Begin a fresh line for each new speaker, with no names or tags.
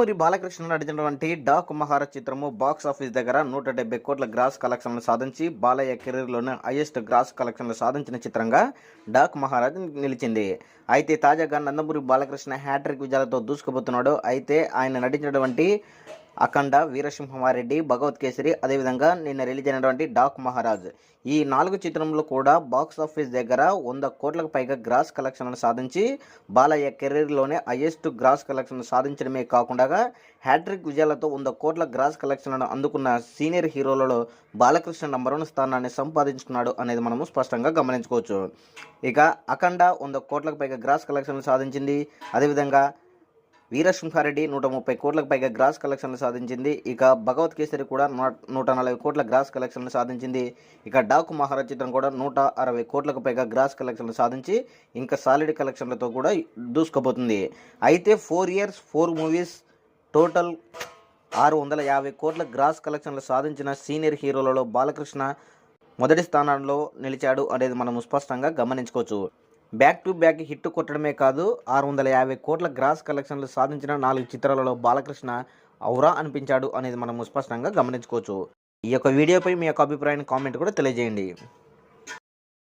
నందమూరి బాలకృష్ణ నటించినటువంటి డాక్ మహారాజ్ చిత్రము box office దగ్గర 170 కోట్ల గ్రాస్ కలెక్షన్లు సాధించి బాలయ్య కెరీర్లోనే హైయెస్ట్ గ్రాస్ కలెక్షన్లు సాధించిన చిత్రంగా డాక్ మహారాజ్ నిలిచింది. అయితే తాజాగా నందమూరి బాలకృష్ణ హ్యాట్రిక్ విజయాలతో దూసుకుపోతున్నాడు. అయితే ఆయన నటించినటువంటి అఖండ, వీరసింహారెడ్డి, భగవత్ కేసరి, అదేవిధంగా నిన్న రిలీజ్ అయినటువంటి డాక్ మహారాజ్, ఈ 4 చిత్రంలో కూడా బాక్స్ ఆఫీస్ దగ్గర 100 కోట్లకు పైగా గ్రాస్ కలెక్షన్లు సాధించి బాలయ్య కెరీర్లోనే హైయెస్ట్ గ్రాస్ కలెక్షన్లు సాధించడమే కాకుండా హ్యాట్రిక్ విజయాలతో 100 కోట్ల గ్రాస్ కలెక్షన్లను అందుకున్న సీనియర్ హీరోలలో బాలకృష్ణ నంబర్ 1 స్థానాన్ని సంపాదించుకున్నాడు అనేది మనము స్పష్టంగా గమనించుకోవచ్చు. ఇక అఖండ 100 కోట్లకు పైగా గ్రాస్ కలెక్షన్లు సాధించింది. అదేవిధంగా వీరసింహారెడ్డి 130 కోట్లకు పైగా గ్రాస్ కలెక్షన్లు సాధించింది. ఇక భగవత్ కేసరి కూడా 140 కోట్ల గ్రాస్ కలెక్షన్లు సాధించింది. ఇక డాకు మహారాజ్ చిత్రం కూడా 160 కోట్లకు పైగా గ్రాస్ కలెక్షన్లు సాధించి ఇంకా సాలిడ్ కలెక్షన్లతో కూడా దూసుకుపోతుంది. అయితే 4 ఇయర్స్ 4 మూవీస్ టోటల్ 650 కోట్ల గ్రాస్ కలెక్షన్లు సాధించిన సీనియర్ హీరోలలో బాలకృష్ణ మొదటి స్థానంలో నిలిచాడు అనేది మనము స్పష్టంగా గమనించుకోవచ్చు. బ్యాక్ టు బ్యాక్ హిట్ కొట్టడమే కాదు, 650 కోట్ల గ్రాస్ కలెక్షన్లు సాధించిన 4 చిత్రాలలో బాలకృష్ణ ఔరా అనిపించాడు అనేది మనము స్పష్టంగా గమనించుకోవచ్చు. ఈ యొక్క వీడియోపై మీ యొక్క అభిప్రాయాన్ని కామెంట్ కూడా తెలియజేయండి.